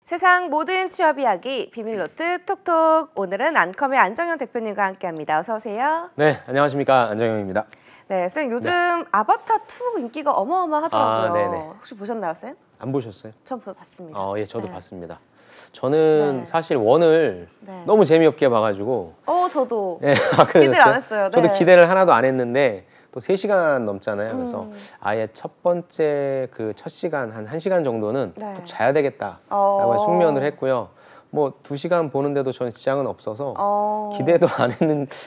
세상 모든 취업 이야기 비밀노트 톡톡. 오늘은 안컴의 안정현 대표님과 함께합니다. 어서 오세요. 네, 안녕하십니까, 안정현입니다. 네, 쌤 요즘 아바타 2 인기가 어마어마하더라고요. 네네. 혹시 보셨나요, 쌤? 안 보셨어요? 전 봤습니다. 예, 저도 봤습니다. 저는 네. 사실 원을 너무 재미없게 봐가지고. 저도 네, 기대를 안 했어요. 저도 네. 기대를 하나도 안 했는데 또 3시간 넘잖아요. 그래서 아예 첫 번째 그 첫 시간 한 1시간 정도는 푹 자야 되겠다라고 숙면을 했고요. 뭐 2시간 보는데도 저는 지장은 없어서 기대도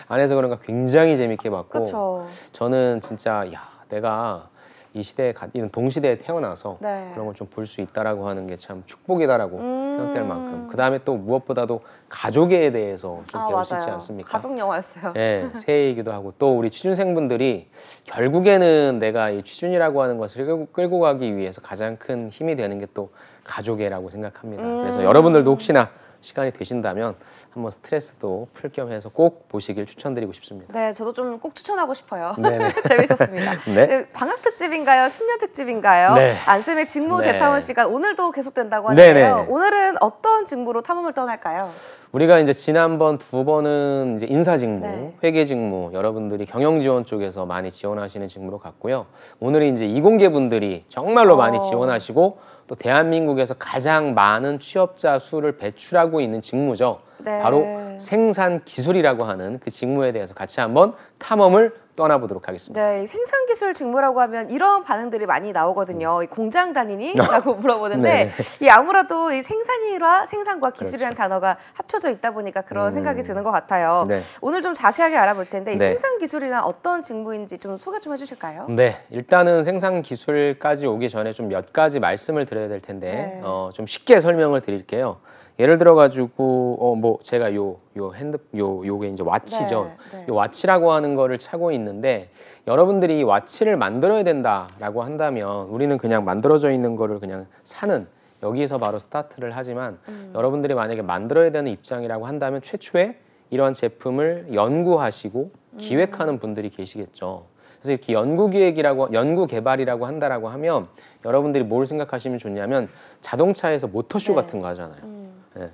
안 해서 그런가 굉장히 재밌게 봤고. 그쵸. 저는 진짜 내가 이 시대에 이런 동시대에 태어나서 그런 걸 좀 볼 수 있다라고 하는 게 참 축복이다라고 생각될 만큼, 그 다음에 또 무엇보다도 가족에 대해서 좀 배울 수 있지 않습니까? 가족 영화였어요. 네, 새해이기도 하고 또 우리 취준생분들이 결국에는 내가 이 취준이라고 하는 것을 끌고 가기 위해서 가장 큰 힘이 되는 게 또 가족애라고 생각합니다. 그래서 여러분들도 혹시나 시간이 되신다면 한번 스트레스도 풀 겸 해서 꼭 보시길 추천드리고 싶습니다. 네, 저도 좀 꼭 추천하고 싶어요. 네네. 재밌었습니다. 네. 방학 특집인가요? 신년 특집인가요? 네. 안쌤의 직무 네. 대탐험 시간 오늘도 계속된다고 하는데요. 네네. 오늘은 어떤 직무로 탐험을 떠날까요? 우리가 이제 지난번 2번은 이제 인사 직무, 네. 회계 직무, 여러분들이 경영 지원 쪽에서 많이 지원하시는 직무로 갔고요. 오늘은 이제 이공계 분들이 정말로 많이 지원하시고 또 대한민국에서 가장 많은 취업자 수를 배출하고 있는 직무죠. 네. 바로 생산 기술이라고 하는 그 직무에 대해서 같이 한번 탐험을 떠나보도록 하겠습니다. 네, 생산기술 직무라고 하면 이런 반응들이 많이 나오거든요. 이 공장 다니니? 라고 물어보는데 이 아무래도 이 생산과 기술이라는 단어가 합쳐져 있다 보니까 그런 생각이 드는 것 같아요. 오늘 좀 자세하게 알아볼 텐데 이 생산기술이란 어떤 직무인지 좀 소개 좀 해주실까요? 네, 일단은 생산기술까지 오기 전에 좀 몇 가지 말씀을 드려야 될 텐데 좀 쉽게 설명을 드릴게요. 예를 들어 가지고 뭐 제가 요게 이제 와치죠. 요 와치라고 하는 거를 차고 있는데, 여러분들이 이 와치를 만들어야 된다라고 한다면 우리는 그냥 만들어져 있는 거를 그냥 사는, 여기서 바로 스타트를 하지만 여러분들이 만약에 만들어야 되는 입장이라고 한다면 최초에 이러한 제품을 연구하시고 기획하는 분들이 계시겠죠. 그래서 이렇게 연구 개발이라고 한다라고 하면 여러분들이 뭘 생각하시면 좋냐면 자동차에서 모터쇼 같은 거 하잖아요.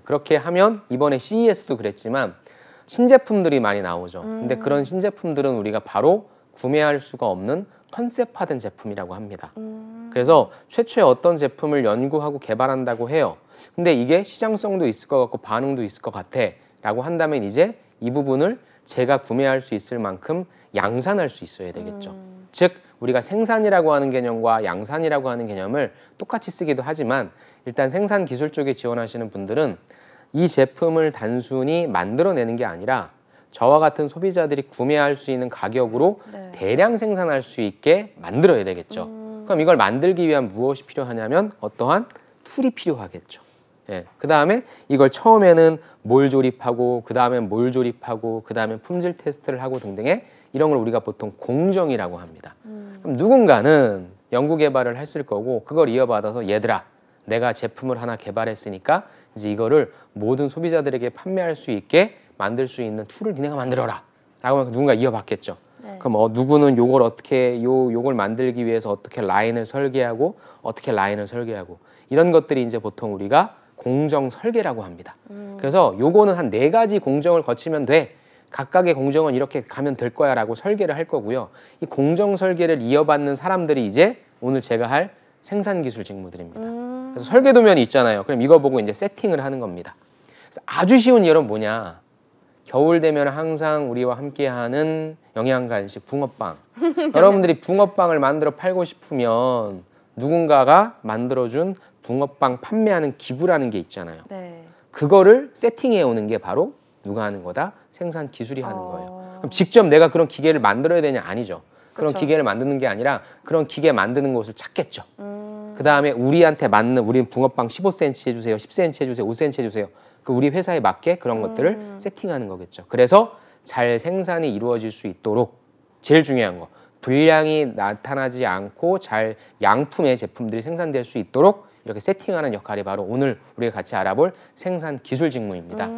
그렇게 하면 이번에 CES도 그랬지만 신제품들이 많이 나오죠. 근데 그런 신제품들은 우리가 바로 구매할 수가 없는 컨셉화된 제품이라고 합니다. 그래서 최초에 어떤 제품을 연구하고 개발한다고 해요. 근데 이게 시장성도 있을 것 같고 반응도 있을 것 같아 라고 한다면 이제 이 부분을 제가 구매할 수 있을 만큼 양산할 수 있어야 되겠죠. 즉 우리가 생산이라고 하는 개념과 양산이라고 하는 개념을 똑같이 쓰기도 하지만, 일단 생산 기술 쪽에 지원하시는 분들은 이 제품을 단순히 만들어내는 게 아니라 저와 같은 소비자들이 구매할 수 있는 가격으로 대량 생산할 수 있게 만들어야 되겠죠. 그럼 이걸 만들기 위한 무엇이 필요하냐면 어떠한 툴이 필요하겠죠. 그 다음에 이걸 처음에는 몰 조립하고 그 다음에 몰 조립하고 그 다음에 품질 테스트를 하고 등등의 이런 걸 우리가 보통 공정이라고 합니다. 그럼 누군가는 연구 개발을 했을 거고 그걸 이어받아서 얘들아, 내가 제품을 하나 개발했으니까 이제 이거를 모든 소비자들에게 판매할 수 있게 만들 수 있는 툴을 니네가 만들어라 라고 하면 누군가 이어받겠죠. 그럼 누구는 요걸 어떻게 요걸 만들기 위해서 어떻게 라인을 설계하고 어떻게 라인을 설계하고, 이런 것들이 이제 보통 우리가 공정 설계라고 합니다. 그래서 요거는 한 4가지 공정을 거치면 돼. 각각의 공정은 이렇게 가면 될 거야 라고 설계를 할 거고요. 이 공정 설계를 이어받는 사람들이 이제 오늘 제가 할 생산기술 직무들입니다. 그래서 설계도면이 있잖아요. 그럼 이거 보고 이제 세팅을 하는 겁니다. 그래서 아주 쉬운 예는 뭐냐. 겨울 되면 항상 우리와 함께하는 영양간식 붕어빵. 여러분들이 붕어빵을 만들어 팔고 싶으면 누군가가 만들어준 붕어빵 판매하는 기구라는 게 있잖아요. 그거를 세팅해 오는 게 바로 누가 하는 거다? 생산 기술이 하는 거예요. 그럼 직접 내가 그런 기계를 만들어야 되냐? 아니죠. 그런 기계를 만드는 게 아니라 그런 기계 만드는 곳을 찾겠죠. 그 다음에 우리한테 맞는, 우리는 붕어빵 15cm 해주세요, 10cm 해주세요, 5cm 해주세요. 그 우리 회사에 맞게 그런 것들을 세팅하는 거겠죠. 그래서 잘 생산이 이루어질 수 있도록 제일 중요한 거, 불량이 나타나지 않고 잘 양품의 제품들이 생산될 수 있도록 이렇게 세팅하는 역할이 바로 오늘 우리가 같이 알아볼 생산 기술 직무입니다.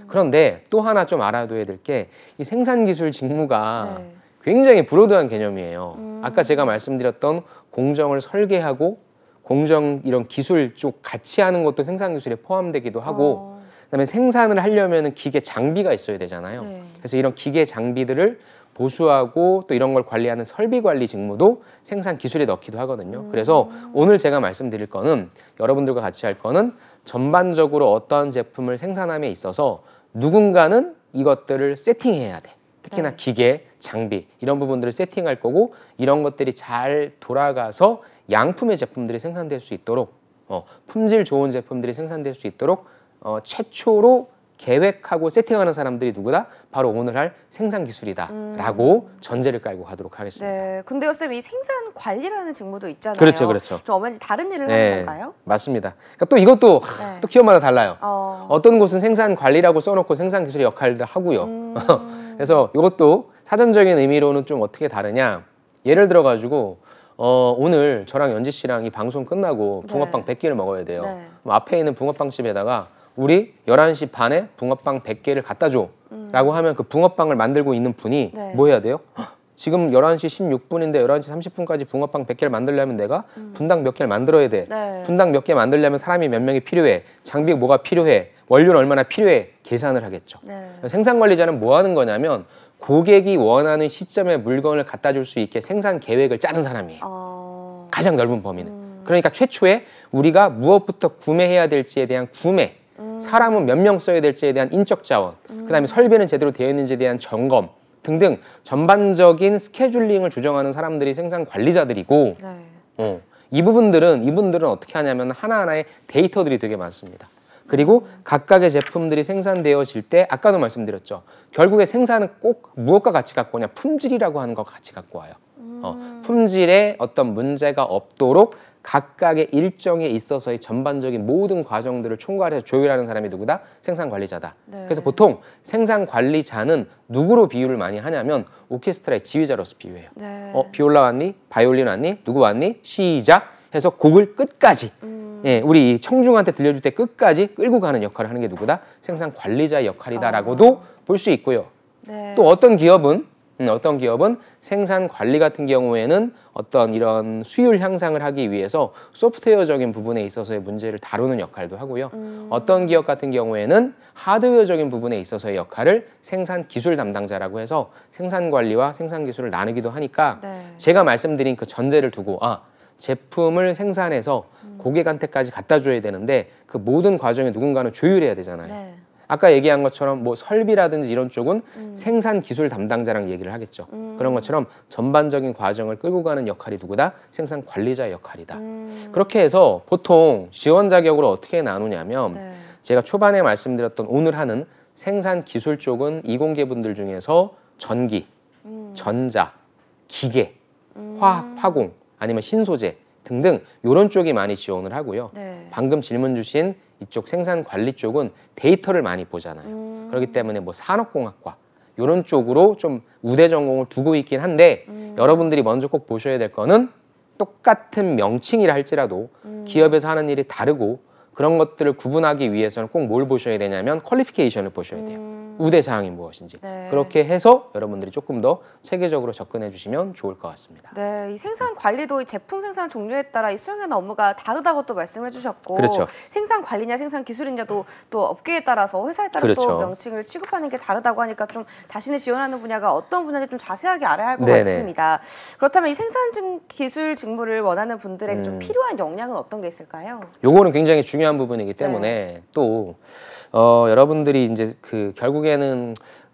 그런데 또 하나 좀 알아둬야 될 게, 이 생산 기술 직무가 굉장히 브로드한 개념이에요. 아까 제가 말씀드렸던 공정을 설계하고 공정 이런 기술 쪽 같이 하는 것도 생산 기술에 포함되기도 하고 그다음에 생산을 하려면은 기계 장비가 있어야 되잖아요. 네. 그래서 이런 기계 장비들을 보수하고 또 이런 걸 관리하는 설비 관리 직무도 생산 기술에 넣기도 하거든요. 그래서 오늘 제가 말씀드릴 거는 여러분들과 같이 할 거는 전반적으로 어떠한 제품을 생산함에 있어서 누군가는 이것들을 세팅해야 돼. 특히나 네. 기계, 장비 이런 부분들을 세팅할 거고 이런 것들이 잘 돌아가서 양품의 제품들이 생산될 수 있도록 품질 좋은 제품들이 생산될 수 있도록 최초로 계획하고 세팅하는 사람들이 누구다? 바로 오늘 할 생산 기술이다라고 전제를 깔고 가도록 하겠습니다. 네, 근데요 쌤, 이 생산 관리라는 직무도 있잖아요. 그렇죠, 그렇죠. 좀 엄연히 다른 일을 네, 하는 건가요? 맞습니다. 그러니까 또 이것도 네. 또 기업마다 달라요. 어떤 곳은 생산 관리라고 써놓고 생산 기술의 역할도 하고요. 그래서 이것도 사전적인 의미로는 좀 어떻게 다르냐? 예를 들어 가지고 오늘 저랑 연지 씨랑 이 방송 끝나고 붕어빵 100개를 먹어야 돼요. 네. 그럼 앞에 있는 붕어빵 집에다가 우리 11시 반에 붕어빵 100개를 갖다 줘 라고 하면 그 붕어빵을 만들고 있는 분이 네. 뭐 해야 돼요? 지금 11시 16분인데 11시 30분까지 붕어빵 100개를 만들려면 내가 분당 몇 개를 만들어야 돼. 네. 분당 몇 개 만들려면 사람이 몇 명이 필요해. 장비 뭐가 필요해. 원료는 얼마나 필요해. 계산을 하겠죠. 네. 생산관리자는 뭐 하는 거냐면 고객이 원하는 시점에 물건을 갖다 줄 수 있게 생산 계획을 짜는 사람이에요. 가장 넓은 범위는. 그러니까 최초에 우리가 무엇부터 구매해야 될지에 대한 구매, 사람은 몇 명 써야 될지에 대한 인적 자원, 그다음에 설비는 제대로 되어 있는지에 대한 점검 등등 전반적인 스케줄링을 조정하는 사람들이 생산 관리자들이고 네. 이분들은 어떻게 하냐면 하나하나의 데이터들이 되게 많습니다. 그리고 각각의 제품들이 생산되어질 때 아까도 말씀드렸죠. 결국에 생산은 꼭 무엇과 같이 갖고 오냐? 품질이라고 하는 것과 같이 갖고 와요. 품질에 어떤 문제가 없도록 각각의 일정에 있어서의 전반적인 모든 과정들을 총괄해서 조율하는 사람이 누구다? 생산관리자다. 네. 그래서 보통 생산관리자는 누구로 비유를 많이 하냐면 오케스트라의 지휘자로서 비유해요. 네. 비올라 왔니? 바이올린 왔니? 누구 왔니? 시작! 해서 곡을 끝까지 예, 우리 청중한테 들려줄 때 끝까지 끌고 가는 역할을 하는 게 누구다? 생산관리자의 역할이다라고도 볼 수 있고요. 네. 또 어떤 기업은 생산 관리 같은 경우에는 어떤 이런 수율 향상을 하기 위해서 소프트웨어적인 부분에 있어서의 문제를 다루는 역할도 하고요. 어떤 기업 같은 경우에는 하드웨어적인 부분에 있어서의 역할을 생산 기술 담당자라고 해서 생산 관리와 생산 기술을 나누기도 하니까 네. 제가 말씀드린 그 전제를 두고 제품을 생산해서 고객한테까지 갖다 줘야 되는데 그 모든 과정에 누군가는 조율해야 되잖아요. 네. 아까 얘기한 것처럼 뭐 설비라든지 이런 쪽은 생산 기술 담당자랑 얘기를 하겠죠. 그런 것처럼 전반적인 과정을 끌고 가는 역할이 누구다? 생산 관리자의 역할이다. 그렇게 해서 보통 지원 자격으로 어떻게 나누냐면 네. 제가 초반에 말씀드렸던 오늘 하는 생산 기술 쪽은 이공계분들 중에서 전기, 전자, 기계, 화학, 파공 아니면 신소재 등등 이런 쪽이 많이 지원을 하고요. 네. 방금 질문 주신 이쪽 생산 관리 쪽은 데이터를 많이 보잖아요. 그렇기 때문에 뭐 산업공학과 이런 쪽으로 좀 우대 전공을 두고 있긴 한데 여러분들이 먼저 꼭 보셔야 될 거는 똑같은 명칭이라 할지라도 기업에서 하는 일이 다르고 그런 것들을 구분하기 위해서는 꼭 뭘 보셔야 되냐면 퀄리피케이션을 보셔야 돼요. 우대사항이 무엇인지. 네. 그렇게 해서 여러분들이 조금 더 체계적으로 접근해 주시면 좋을 것 같습니다. 네, 이 생산 관리도 제품 생산 종류에 따라 이 수행하는 업무가 다르다고 또 말씀해 주셨고 그렇죠. 생산 관리냐 생산 기술이냐도 또 업계에 따라서 회사에 따라서 그렇죠. 또 명칭을 취급하는 게 다르다고 하니까 좀 자신이 지원하는 분야가 어떤 분야인지 좀 자세하게 알아야 할 것 같습니다. 그렇다면 이 생산 기술 직무를 원하는 분들에게 좀 필요한 역량은 어떤 게 있을까요? 요거는 굉장히 중요한 부분이기 때문에 네. 또 여러분들이 이제 그 결국에는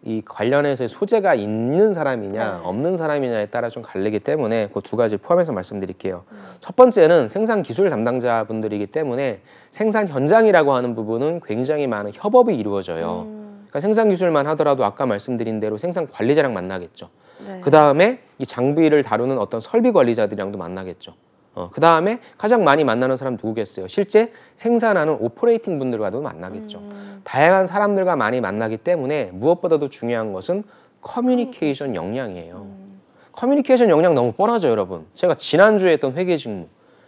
이 관련해서 소재가 있는 사람이냐 없는 사람이냐에 따라 좀 갈리기 때문에 그 두 가지 포함해서 말씀드릴게요. 첫 번째는 생산 기술 담당자분들이기 때문에 생산 현장이라고 하는 부분은 굉장히 많은 협업이 이루어져요. 그러니까 생산 기술만 하더라도 아까 말씀드린 대로 생산 관리자랑 만나겠죠. 네. 그 다음에 이 장비를 다루는 어떤 설비 관리자들이랑도 만나겠죠. 그 다음에 가장 많이 만나는 사람 누구겠어요? 실제 생산하는 오퍼레이팅 분들과도 만나겠죠. 다양한 사람들과 많이 만나기 때문에 무엇보다도 중요한 것은 커뮤니케이션 역량이에요. 커뮤니케이션 역량 너무 뻔하죠, 여러분. 제가 지난주에 했던 회계 직무,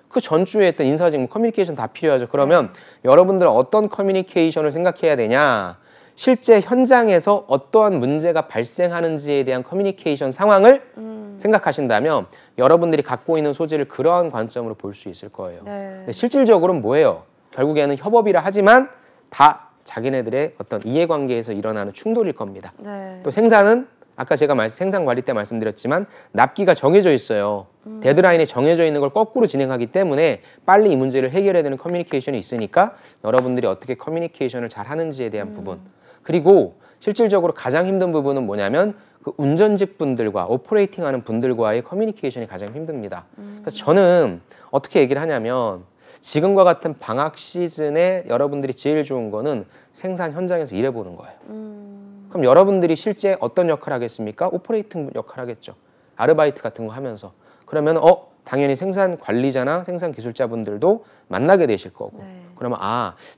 그 전주에 했던 인사 직무, 커뮤니케이션 다 필요하죠. 그러면 여러분들은 어떤 커뮤니케이션을 생각해야 되냐? 실제 현장에서 어떠한 문제가 발생하는지에 대한 커뮤니케이션 상황을 생각하신다면 여러분들이 갖고 있는 소질을 그러한 관점으로 볼 수 있을 거예요. 네. 근데 실질적으로는 뭐예요? 결국에는 협업이라 하지만 다 자기네들의 어떤 이해관계에서 일어나는 충돌일 겁니다. 네. 또 생산은 아까 제가 생산 관리 때 말씀드렸지만 납기가 정해져 있어요. 데드라인이 정해져 있는 걸 거꾸로 진행하기 때문에 빨리 이 문제를 해결해야 되는 커뮤니케이션이 있으니까 여러분들이 어떻게 커뮤니케이션을 잘 하는지에 대한 부분. 그리고 실질적으로 가장 힘든 부분은 뭐냐면 그 운전직 분들과 오퍼레이팅 하는 분들과의 커뮤니케이션이 가장 힘듭니다. 그래서 저는 어떻게 얘기를 하냐면 지금과 같은 방학 시즌에 여러분들이 제일 좋은 거는 생산 현장에서 일해보는 거예요. 그럼 여러분들이 실제 어떤 역할을 하겠습니까? 오퍼레이팅 역할을 하겠죠. 아르바이트 같은 거 하면서. 그러면 당연히 생산 관리자나 생산 기술자분들도 만나게 되실 거고. 네. 그러면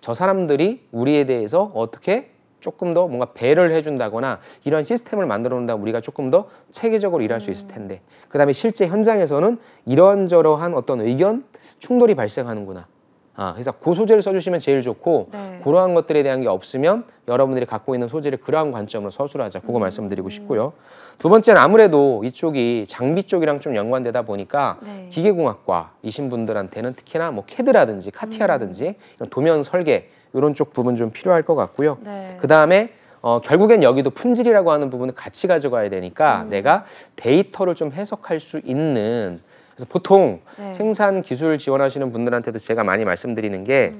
저 사람들이 우리에 대해서 어떻게 조금 더 뭔가 배려를 해준다거나 이런 시스템을 만들어 놓는다면 우리가 조금 더 체계적으로 일할 수 있을 텐데 그 다음에 실제 현장에서는 이런저러한 어떤 의견 충돌이 발생하는구나. 그래서 그 소재를 써주시면 제일 좋고 네. 그러한 것들에 대한 게 없으면 여러분들이 갖고 있는 소재를 그러한 관점으로 서술하자. 그거 말씀드리고 싶고요. 두 번째는 아무래도 이쪽이 장비 쪽이랑 좀 연관되다 보니까 네. 기계공학과이신 분들한테는 특히나 뭐 캐드라든지 카티아라든지 이런 도면 설계 이런 쪽 부분 좀 필요할 것 같고요. 네. 그 다음에 결국엔 여기도 품질이라고 하는 부분을 같이 가져가야 되니까 내가 데이터를 좀 해석할 수 있는 그래서 보통 네. 생산 기술 지원하시는 분들한테도 제가 많이 말씀드리는 게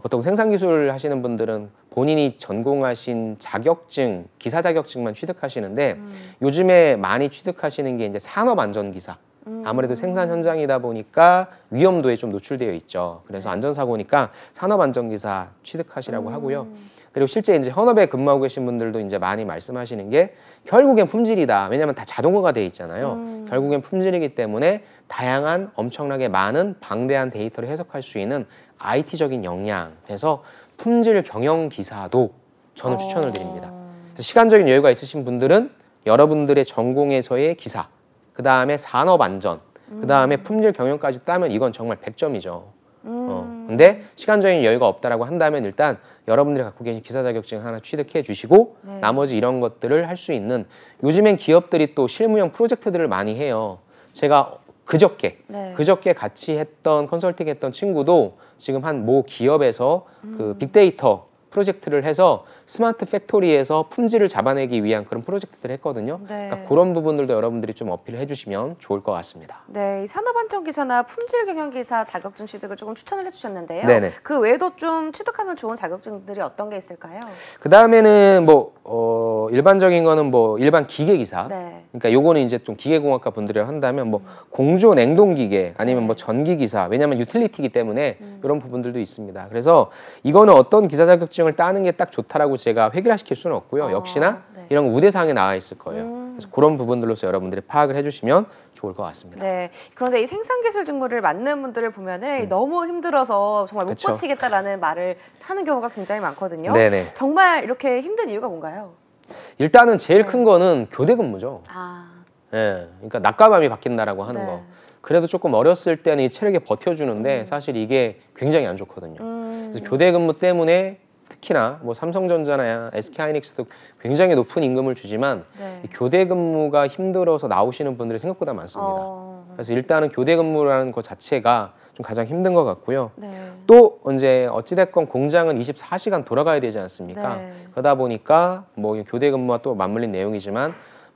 보통 생산 기술 하시는 분들은 본인이 전공하신 자격증, 기사 자격증만 취득하시는데 요즘에 많이 취득하시는 게 이제 산업안전기사. 아무래도 생산 현장이다 보니까 위험도에 좀 노출되어 있죠. 그래서 안전사고니까 산업안전기사 취득하시라고 하고요. 그리고 실제 이제 현업에 근무하고 계신 분들도 이제 많이 말씀하시는 게 결국엔 품질이다. 왜냐하면 다 자동화가 돼 있잖아요. 결국엔 품질이기 때문에 다양한 엄청나게 많은 방대한 데이터를 해석할 수 있는 IT적인 역량에서 품질 경영 기사도 저는 추천을 드립니다. 그래서 시간적인 여유가 있으신 분들은 여러분들의 전공에서의 기사, 그 다음에 산업 안전, 그 다음에 품질 경영까지 따면 이건 정말 100점이죠. 근데 시간적인 여유가 없다라고 한다면 일단 여러분들이 갖고 계신 기사 자격증 하나 취득해 주시고 네. 나머지 이런 것들을 할 수 있는 요즘엔 기업들이 또 실무형 프로젝트들을 많이 해요. 제가 그저께 같이 했던 컨설팅 했던 친구도 지금 한 모 기업에서 그 빅데이터 프로젝트를 해서 스마트 팩토리에서 품질을 잡아내기 위한 그런 프로젝트들을 했거든요. 네. 그러니까 그런 부분들도 여러분들이 좀 어필을 해주시면 좋을 것 같습니다. 네, 이 산업안전기사나 품질경영기사 자격증 취득을 조금 추천을 해주셨는데요. 네네. 그 외에도 좀 취득하면 좋은 자격증들이 어떤 게 있을까요? 그 다음에는 일반적인 거는 일반 기계기사. 네. 그러니까 요거는 이제 좀 기계공학과 분들이 한다면 공조 냉동기계 아니면 네. 전기기사. 왜냐하면 유틸리티이기 때문에 이런 부분들도 있습니다. 그래서 이거는 어떤 기사 자격증을 따는 게 딱 좋다라고 제가 획일화시킬 수는 없고요. 역시나 네. 이런 거 우대사항에 나와 있을 거예요. 그래서 그런 부분들로서 여러분들이 파악을 해주시면 좋을 것 같습니다. 네. 그런데 이 생산기술 직무를 맡는 분들을 보면은 너무 힘들어서 정말 못 그쵸. 버티겠다라는 말을 하는 경우가 굉장히 많거든요. 네네. 정말 이렇게 힘든 이유가 뭔가요? 일단은 제일 큰 거는 교대 근무죠. 예, 그러니까 낮과 밤이 바뀐다라고 하는 네. 거. 그래도 조금 어렸을 때는 이 체력에 버텨주는데 사실 이게 굉장히 안 좋거든요. 그래서 교대 근무 때문에 특히나 삼성전자나 SK하이닉스도 굉장히 높은 임금을 주지만 네. 이 교대 근무가 힘들어서 나오시는 분들이 생각보다 많습니다. 그래서 일단은 교대 근무라는 것 자체가 좀 가장 힘든 것 같고요. 네. 또 이제 어찌됐건 공장은 24시간 돌아가야 되지 않습니까? 네. 그러다 보니까 교대 근무와 또 맞물린 내용이지만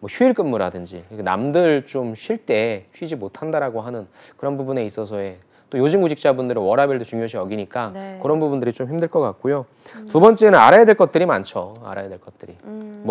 휴일 근무라든지 남들 좀 쉴 때 쉬지 못한다라고 하는 그런 부분에 있어서의 또 요즘 구직자분들은 워라밸도 중요시 여기니까 네. 그런 부분들이 좀 힘들 것 같고요. 두 번째는 알아야 될 것들이 많죠. 알아야 될 것들이.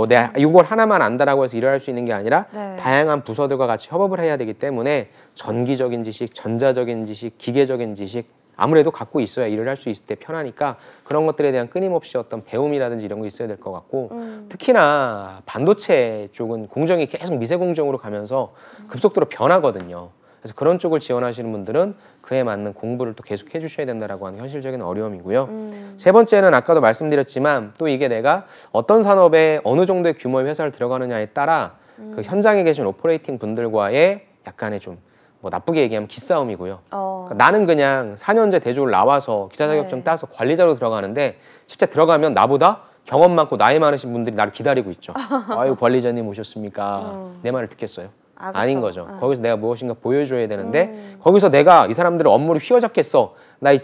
내가 이걸 하나만 안다라고 해서 일을 할 수 있는 게 아니라 네. 다양한 부서들과 같이 협업을 해야 되기 때문에 전기적인 지식, 전자적인 지식, 기계적인 지식 아무래도 갖고 있어야 일을 할 수 있을 때 편하니까 그런 것들에 대한 끊임없이 어떤 배움이라든지 이런 거 있어야 될 것 같고 특히나 반도체 쪽은 공정이 계속 미세 공정으로 가면서 급속도로 변하거든요. 그래서 그런 쪽을 지원하시는 분들은 그에 맞는 공부를 또 계속 해주셔야 된다라고 하는 현실적인 어려움이고요. 세 번째는 아까도 말씀드렸지만 또 이게 내가 어떤 산업에 어느 정도의 규모의 회사를 들어가느냐에 따라 그 현장에 계신 오퍼레이팅 분들과의 약간의 좀 나쁘게 얘기하면 기싸움이고요. 그러니까 나는 그냥 4년제 대졸 나와서 기사 자격증 네. 따서 관리자로 들어가는데 실제 들어가면 나보다 경험 많고 나이 많으신 분들이 나를 기다리고 있죠. 아유 관리자님 오셨습니까? 내 말을 듣겠어요. 아닌 거죠. 거기서 내가 무엇인가 보여줘야 되는데 거기서 내가 이 사람들을 업무를 휘어잡겠어. 나의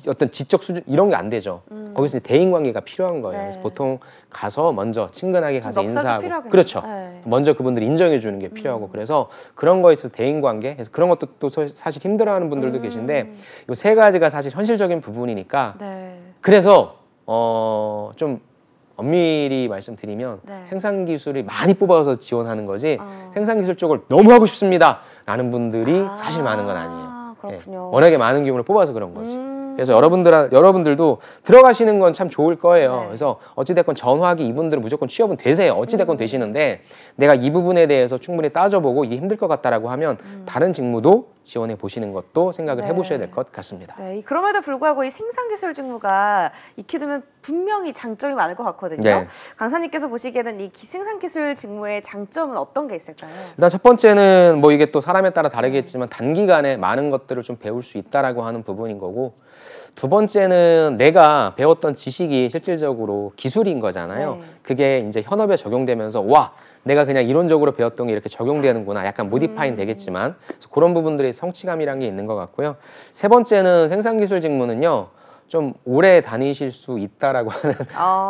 어떤 지적 수준 이런 게 안 되죠. 거기서 이제 대인관계가 필요한 거예요. 그래서 보통 가서 먼저 친근하게 가서 인사하고 필요하겠네요. 그렇죠. 먼저 그분들 인정해 주는 게 필요하고 그래서 그런 거에 있어서 대인관계 그래서 그런 것도 또 사실 힘들어하는 분들도 계신데 이 세 가지가 사실 현실적인 부분이니까 그래서 좀 엄밀히 말씀드리면 생산 기술이 많이 뽑아서 지원하는 거지 생산 기술 쪽을 너무 하고 싶습니다 라는 분들이 사실 많은 건 아니에요. 그렇군요. 워낙에 많은 기물을 뽑아서 그런 거지. 그래서 여러분들도 들어가시는 건 참 좋을 거예요. 그래서 어찌됐건 전화기 이분들은 무조건 취업은 되세요. 어찌됐건 되시는데 내가 이 부분에 대해서 충분히 따져보고 이게 힘들 것 같다라고 하면 다른 직무도 지원해 보시는 것도 생각을 해보셔야 될 것 같습니다. 그럼에도 불구하고 이 생산기술 직무가 익히두면 분명히 장점이 많을 것 같거든요. 강사님께서 보시기에는 이 생산기술 직무의 장점은 어떤 게 있을까요? 일단 첫 번째는 뭐 이게 또 사람에 따라 다르겠지만 단기간에 많은 것들을 좀 배울 수 있다라고 하는 부분인 거고 두 번째는 내가 배웠던 지식이 실질적으로 기술인 거잖아요. 그게 이제 현업에 적용되면서 와 내가 그냥 이론적으로 배웠던 게 이렇게 적용되는구나. 약간 모디파인 되겠지만 그래서 그런 부분들이 성취감이란 게 있는 것 같고요. 세 번째는 생산기술 직무는요. 좀 오래 다니실 수 있다라고 하는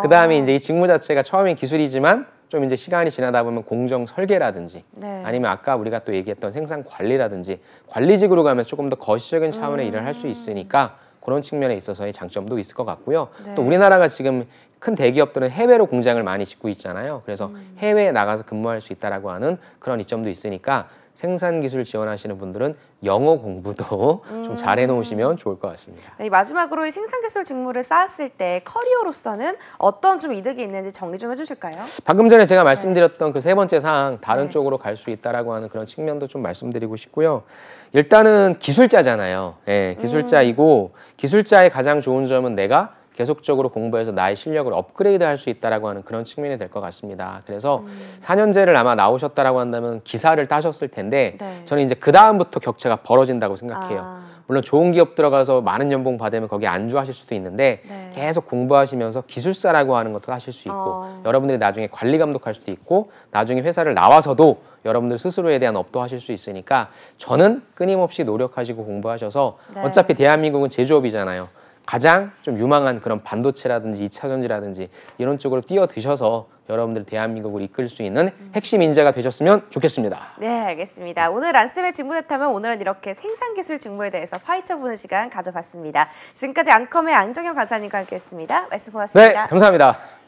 그 다음에 이제 이 직무 자체가 처음엔 기술이지만 좀 이제 시간이 지나다 보면 공정 설계라든지 아니면 아까 우리가 또 얘기했던 생산 관리라든지 관리직으로 가면 조금 더 거시적인 차원의 일을 할 수 있으니까 그런 측면에 있어서의 장점도 있을 것 같고요. 또 우리나라가 지금 큰 대기업들은 해외로 공장을 많이 짓고 있잖아요. 그래서 해외에 나가서 근무할 수 있다라고 하는 그런 이점도 있으니까 생산기술 지원하시는 분들은 영어 공부도 좀 잘 해놓으시면 좋을 것 같습니다. 마지막으로 이 생산기술 직무를 쌓았을 때 커리어로서는 어떤 좀 이득이 있는지 정리 좀 해주실까요? 방금 전에 제가 말씀드렸던 그 세 번째 사항 다른 쪽으로 갈 수 있다라고 하는 그런 측면도 좀 말씀드리고 싶고요. 일단은 기술자잖아요. 기술자이고 기술자의 가장 좋은 점은 내가 계속적으로 공부해서 나의 실력을 업그레이드 할 수 있다라고 하는 그런 측면이 될 것 같습니다. 그래서 4년제를 아마 나오셨다라고 한다면 기사를 따셨을 텐데 저는 이제 그 다음부터 격차가 벌어진다고 생각해요. 물론 좋은 기업 들어가서 많은 연봉 받으면 거기에 안주하실 수도 있는데 계속 공부하시면서 기술사라고 하는 것도 하실 수 있고 여러분들이 나중에 관리 감독할 수도 있고 나중에 회사를 나와서도 여러분들 스스로에 대한 업도 하실 수 있으니까 저는 끊임없이 노력하시고 공부하셔서 어차피 대한민국은 제조업이잖아요. 가장 좀 유망한 그런 반도체라든지 2차 전지라든지 이런 쪽으로 뛰어드셔서 여러분들 대한민국을 이끌 수 있는 핵심 인재가 되셨으면 좋겠습니다. 네, 알겠습니다. 오늘 란스템의 직무대타면 오늘은 이렇게 생산기술 직무에 대해서 파헤쳐보는 시간 가져봤습니다. 지금까지 앙컴의 안정현 강사님과 함께했습니다. 말씀 고맙습니다. 네, 감사합니다.